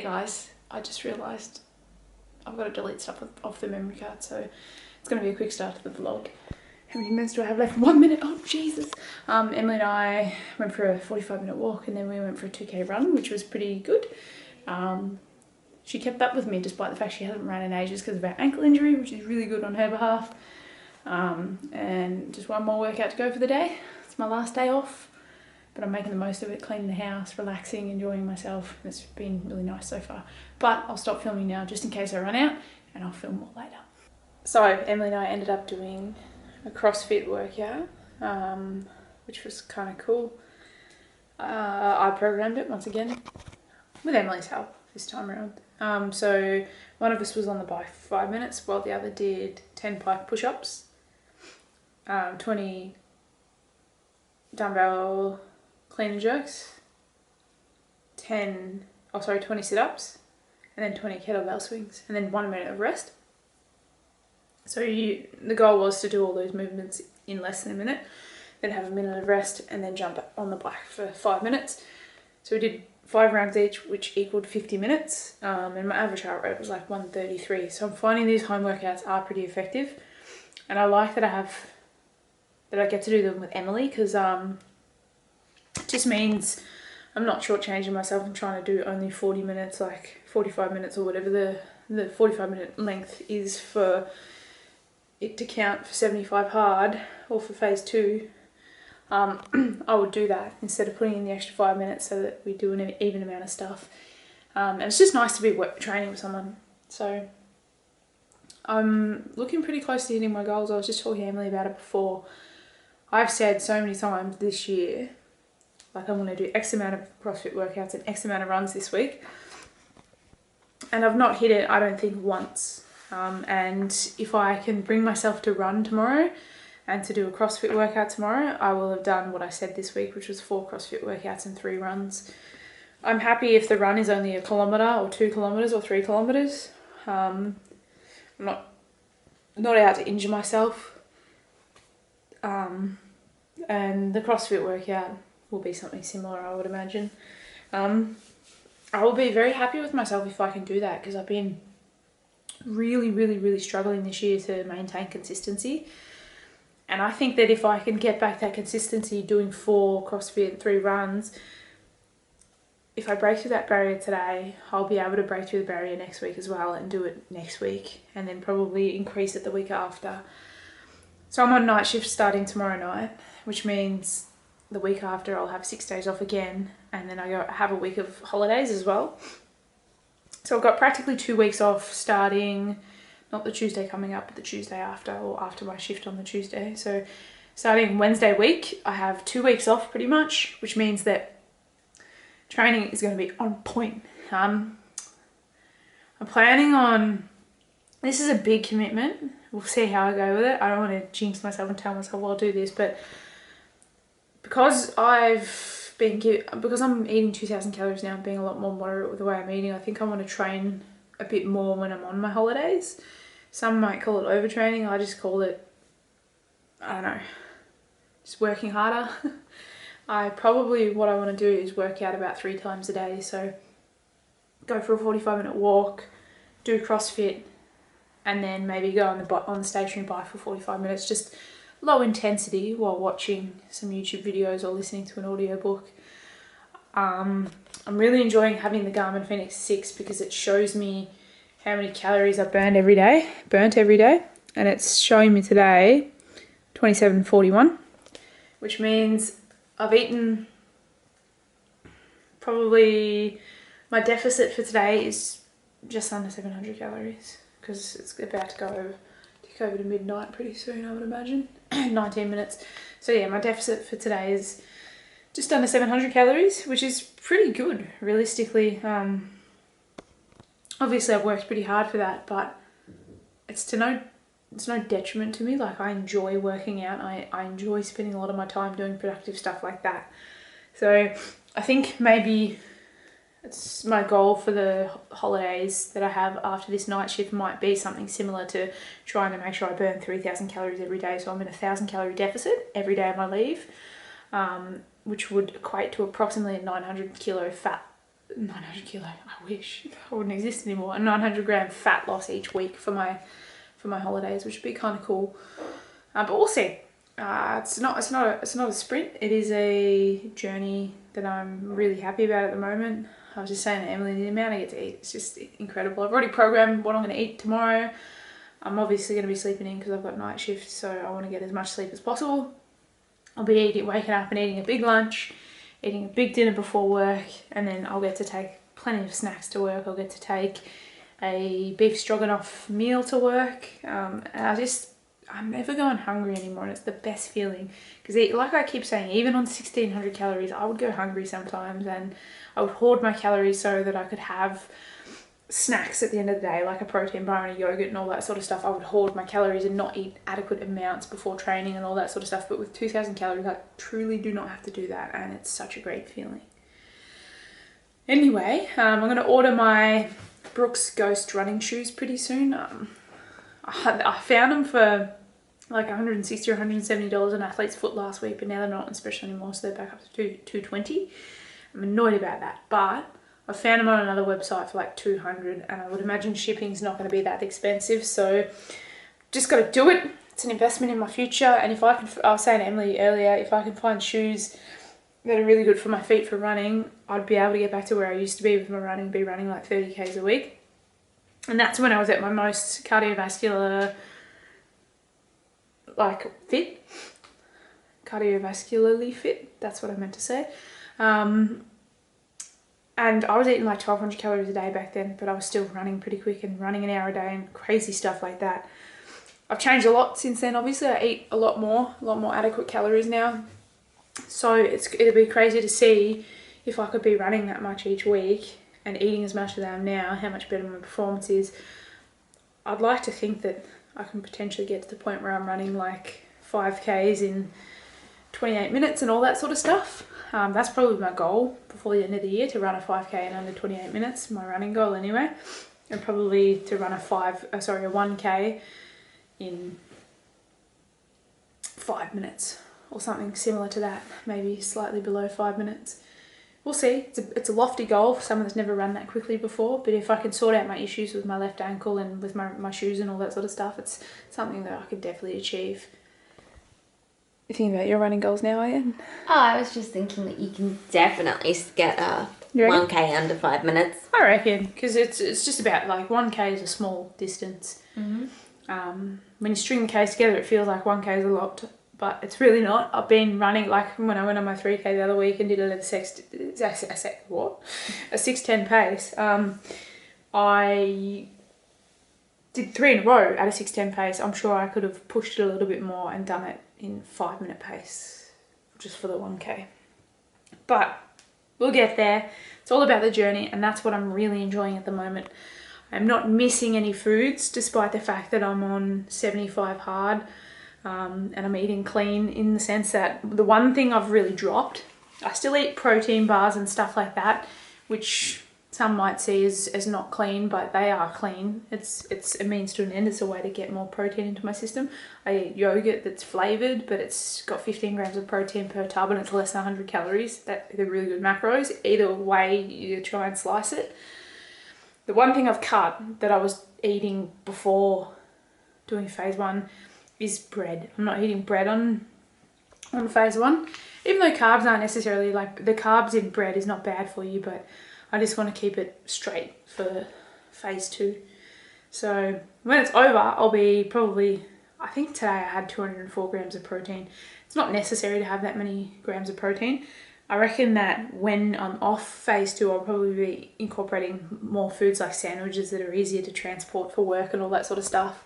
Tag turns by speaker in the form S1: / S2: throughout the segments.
S1: guys, I just realised I've got to delete stuff off the memory card, so it's going to be a quick start to the vlog. How many minutes do I have left? 1 minute. Oh Jesus. Emily and I went for a 45-minute walk, and then we went for a 2k run, which was pretty good. She kept up with me despite the fact she hasn't run in ages because of her ankle injury, which is really good on her behalf. And just one more workout to go for the day. It's my last day off, but I'm making the most of it, cleaning the house, relaxing, enjoying myself. It's been really nice so far. But I'll stop filming now just in case I run out, and I'll film more later. So Emily and I ended up doing a CrossFit workout, which was kind of cool. I programmed it once again with Emily's help this time around. So one of us was on the bike for 5 minutes while the other did 10 pike push-ups, 20 dumbbell clean and jerks, 20 sit-ups, and then 20 kettlebell swings, and then 1 minute of rest. So the goal was to do all those movements in less than a minute, then have a minute of rest, and then jump on the bike for 5 minutes. So we did 5 rounds each, which equaled 50 minutes, and my average heart rate was like 133. So I'm finding these home workouts are pretty effective, and I like that I get to do them with Emily, because it just means I'm not shortchanging myself and trying to do only 40 minutes, like 45 minutes or whatever the 45-minute length is for it to count for 75 hard or for phase 2. I would do that instead of putting in the extra 5 minutes so that we do an even amount of stuff. And it's just nice to be training with someone. So I'm looking pretty close to hitting my goals. I was just talking to Emily about it before. I've said so many times this year, like I'm going to do X amount of CrossFit workouts and X amount of runs this week. And I've not hit it, I don't think, once. And if I can bring myself to run tomorrow and to do a CrossFit workout tomorrow, I will have done what I said this week, which was 4 CrossFit workouts and 3 runs. I'm happy if the run is only 1 kilometre or 2 kilometres or 3 kilometres. I'm not out to injure myself. And the CrossFit workout will be something similar, I would imagine. I will be very happy with myself if I can do that, because I've been really struggling this year to maintain consistency. And I think that if I can get back that consistency doing 4 CrossFit and 3 runs, if I break through that barrier today, I'll be able to break through the barrier next week as well and do it next week, and then probably increase it the week after. So I'm on night shift starting tomorrow night, which means the week after I'll have 6 days off again, and then I have a week of holidays as well. So I've got practically 2 weeks off starting, not the Tuesday coming up, but the Tuesday after, or after my shift on the Tuesday. So starting Wednesday week, I have 2 weeks off pretty much, which means that training is going to be on point. I'm planning on, this is a big commitment. We'll see how I go with it. I don't want to jinx myself and tell myself, well, I'll do this, but because I'm eating 2,000 calories now and being a lot more moderate with the way I'm eating, I think I want to train a bit more when I'm on my holidays. Some might call it overtraining. I just call it, I don't know, just working harder. What I want to do is work out about 3 times a day. So go for a 45-minute walk, do CrossFit, and then maybe go on the stationary bike for 45 minutes, just low intensity while watching some YouTube videos or listening to an audiobook. I'm really enjoying having the Garmin Fenix 6 because it shows me how many calories I've burnt every day, and it's showing me today 2741, which means I've eaten probably, my deficit for today is just under 700 calories because it's about to go over to midnight pretty soon, I would imagine. 19 minutes. So yeah, my deficit for today is just under 700 calories, which is pretty good, realistically. Obviously I've worked pretty hard for that, but it's no detriment to me. Like, I enjoy working out. I enjoy spending a lot of my time doing productive stuff like that. So I think maybe it's my goal for the holidays that I have after this night shift might be something similar to trying to make sure I burn 3,000 calories every day. So I'm in a 1,000 calorie deficit every day of my leave, which would equate to approximately a 900 kilo fat 900 kilo, I wish I wouldn't exist anymore. A 900 gram fat loss each week for my holidays, which would be kind of cool. But we'll see. It's not a sprint. It is a journey that I'm really happy about at the moment. I was just saying to Emily, the amount I get to eat, it's just incredible. I've already programmed what I'm going to eat tomorrow. I'm obviously going to be sleeping in because I've got night shift, so I want to get as much sleep as possible. I'll be waking up and eating a big lunch, eating a big dinner before work, and then I'll get to take plenty of snacks to work. I'll get to take a beef stroganoff meal to work, and I'm never going hungry anymore, and it's the best feeling. Because like I keep saying, even on 1600 calories, I would go hungry sometimes, and I would hoard my calories so that I could have snacks at the end of the day, like a protein bar and a yogurt and all that sort of stuff. I would hoard my calories and not eat adequate amounts before training and all that sort of stuff. But with 2000 calories, I truly do not have to do that, and it's such a great feeling. Anyway, I'm going to order my Brooks Ghost running shoes pretty soon. I found them for like $160 or $170 on Athlete's Foot last week, but now they're not on special anymore, so they're back up to $220. I'm annoyed about that, but I found them on another website for like $200, and I would imagine shipping's not going to be that expensive, so just got to do it. It's an investment in my future, and if I was saying to Emily earlier, if I can find shoes that are really good for my feet for running, I'd be able to get back to where I used to be with my running, be running like 30 Ks a week. And that's when I was at my most cardiovascularly fit, that's what I meant to say. And I was eating like 1200 calories a day back then, but I was still running pretty quick and running an hour a day and crazy stuff like that. I've changed a lot since then. Obviously, I eat a lot more adequate calories now. So it'll be crazy to see if I could be running that much each week and eating as much as I am now, how much better my performance is. I'd like to think that I can potentially get to the point where I'm running like 5Ks in 28 minutes and all that sort of stuff. That's probably my goal before the end of the year, to run a 5K in under 28 minutes, my running goal anyway. And probably to run a 1K in 5 minutes or something similar to that, maybe slightly below 5 minutes. We'll see. It's a lofty goal for someone that's never run that quickly before, but if I can sort out my issues with my left ankle and with my shoes and all that sort of stuff, it's something that I could definitely achieve. You thinking about your running goals now, are you?
S2: Oh, I was just thinking that you can definitely get a 1K under 5 minutes.
S1: I reckon, because it's just about like 1K is a small distance. Mm-hmm. When you string the Ks together, it feels like 1K is a lot, but it's really not. I've been running, like when I went on my 3K the other week and did a 6:10 pace. I did 3 in a row at a 6:10 pace. I'm sure I could have pushed it a little bit more and done it in 5 minute pace just for the 1K. But we'll get there. It's all about the journey, and that's what I'm really enjoying at the moment. I'm not missing any foods despite the fact that I'm on 75 hard, and I'm eating clean in the sense that the one thing I've really dropped, I still eat protein bars and stuff like that, which some might see as not clean, but they are clean. It's a means to an end. It's a way to get more protein into my system. I eat yogurt that's flavoured, but it's got 15 grams of protein per tub and it's less than 100 calories. They're really good macros. Either way you try and slice it. The one thing I've cut that I was eating before doing phase 1 is bread. I'm not eating bread on phase 1, even though carbs aren't necessarily, like, the carbs in bread is not bad for you, but I just want to keep it straight for phase 2. So when it's over, I'll be probably, I think today I had 204 grams of protein. It's not necessary to have that many grams of protein. I reckon that when I'm off phase 2, I'll probably be incorporating more foods like sandwiches that are easier to transport for work and all that sort of stuff.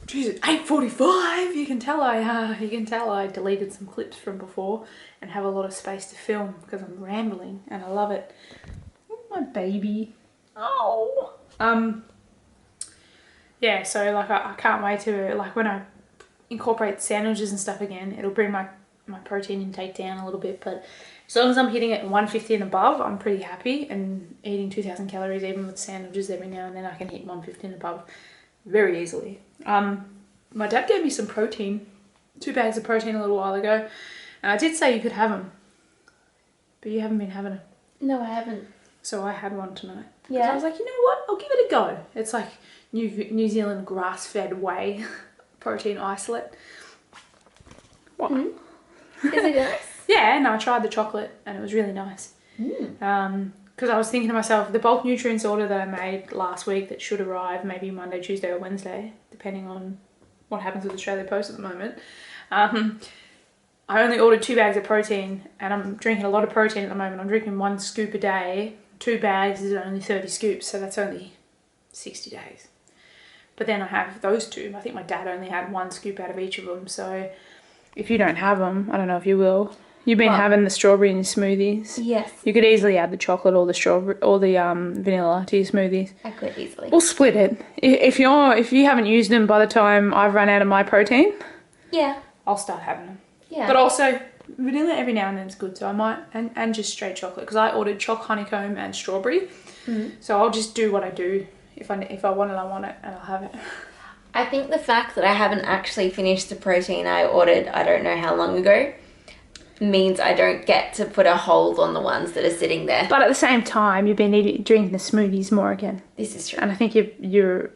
S1: Jesus, 8:45. You can tell I deleted some clips from before and have a lot of space to film because I'm rambling and I love it. My baby. Oh. Yeah. So like I can't wait to, like, when I incorporate sandwiches and stuff again, it'll bring my protein intake down a little bit. But as long as I'm hitting it 150 and above, I'm pretty happy. And eating 2000 calories even with sandwiches every now and then, I can hit 150 and above very easily. My dad gave me some protein, 2 bags of protein a little while ago, and I did say you could have them, but you haven't been having them.
S2: No, I haven't.
S1: So I had one tonight.
S2: Yeah.
S1: I was like, you know what? I'll give it a go. It's like New Zealand grass-fed whey protein isolate. What?
S2: Is it nice?
S1: Yeah, no, I tried the chocolate and it was really nice. Because I was thinking to myself, the bulk nutrients order that I made last week that should arrive maybe Monday, Tuesday or Wednesday, depending on what happens with Australia Post at the moment. I only ordered 2 bags of protein and I'm drinking a lot of protein at the moment. I'm drinking 1 scoop a day. 2 bags is only 30 scoops, so that's only 60 days. But then I have those 2. I think my dad only had 1 scoop out of each of them. So if you don't have them, I don't know if you will. You've been having the strawberry in your smoothies.
S2: Yes.
S1: You could easily add the chocolate or the strawberry or the vanilla to your smoothies.
S2: I could easily.
S1: Or split it. If you haven't used them by the time I've run out of my protein,
S2: yeah,
S1: I'll start having them.
S2: Yeah.
S1: But also vanilla every now and then is good, so I might and just straight chocolate because I ordered choc honeycomb and strawberry. So I'll just do what I do. If I want it, I want it, and I'll have it.
S2: I think the fact that I haven't actually finished the protein I ordered, I don't know how long ago, means I don't get to put a hold on the ones that are sitting there.
S1: But at the same time, you've been drinking the smoothies more again.
S2: This is true.
S1: And I think you're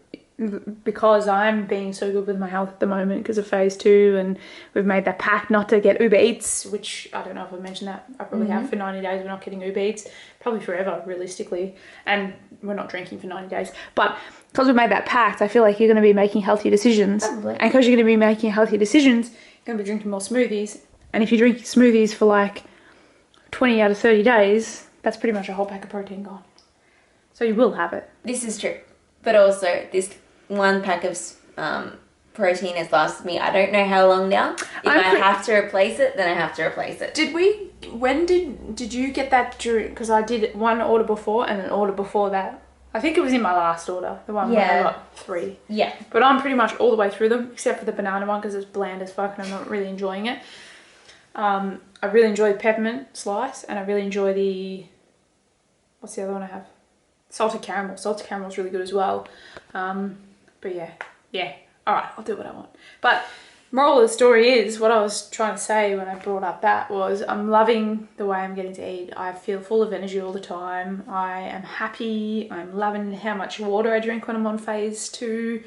S1: because I'm being so good with my health at the moment because of phase 2, and we've made that pact not to get Uber Eats, which I don't know if I've mentioned that. I probably have for 90 days. We're not getting Uber Eats, probably forever, realistically. And we're not drinking for 90 days. But because we've made that pact, I feel like you're going to be making healthier decisions.
S2: Probably.
S1: And because you're going to be making healthier decisions, you're going to be drinking more smoothies. And if you drink smoothies for like 20 out of 30 days, that's pretty much a whole pack of protein gone. So you will have it.
S2: This is true. But also, this 1 pack of protein has lasted me, I don't know how long now. If I have to replace it, then I have to replace it.
S1: When did you get that during, because I did 1 order before and an order before that. I think it was in my last order, the one where I got 3.
S2: Yeah.
S1: But I'm pretty much all the way through them, except for the banana one because it's bland as fuck and I'm not really enjoying it. I really enjoy the peppermint slice and I really enjoy the, what's the other one I have? Salted caramel. Salted caramel is really good as well. But yeah. All right, I'll do what I want. But moral of the story is, what I was trying to say when I brought up that was, I'm loving the way I'm getting to eat. I feel full of energy all the time. I am happy. I'm loving how much water I drink when I'm on phase 2.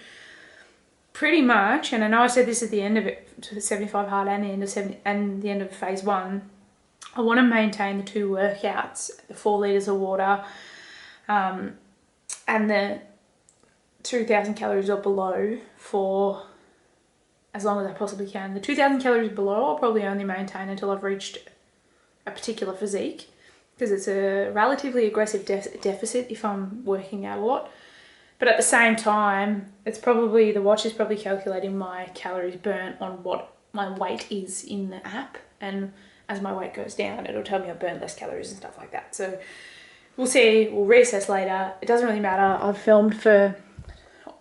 S1: Pretty much, and I know I said this at the end of it, to the 75 hard and the end of phase 1. I want to maintain the 2 workouts, the 4 litres of water, and the 2,000 calories or below for as long as I possibly can. The 2,000 calories below I'll probably only maintain until I've reached a particular physique, because it's a relatively aggressive deficit if I'm working out a lot. But at the same time, it's probably, the watch is probably calculating my calories burnt on what my weight is in the app, and as my weight goes down, it'll tell me I've burned less calories and stuff like that. So we'll see, we'll reassess later. It doesn't really matter. I've filmed for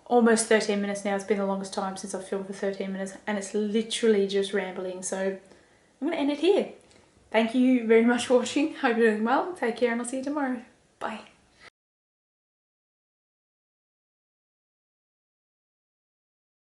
S1: almost 13 minutes now. It's been the longest time since I've filmed for 13 minutes, and it's literally just rambling. So I'm going to end it here. Thank you very much for watching. Hope you're doing well. Take care, and I'll see you tomorrow. Bye.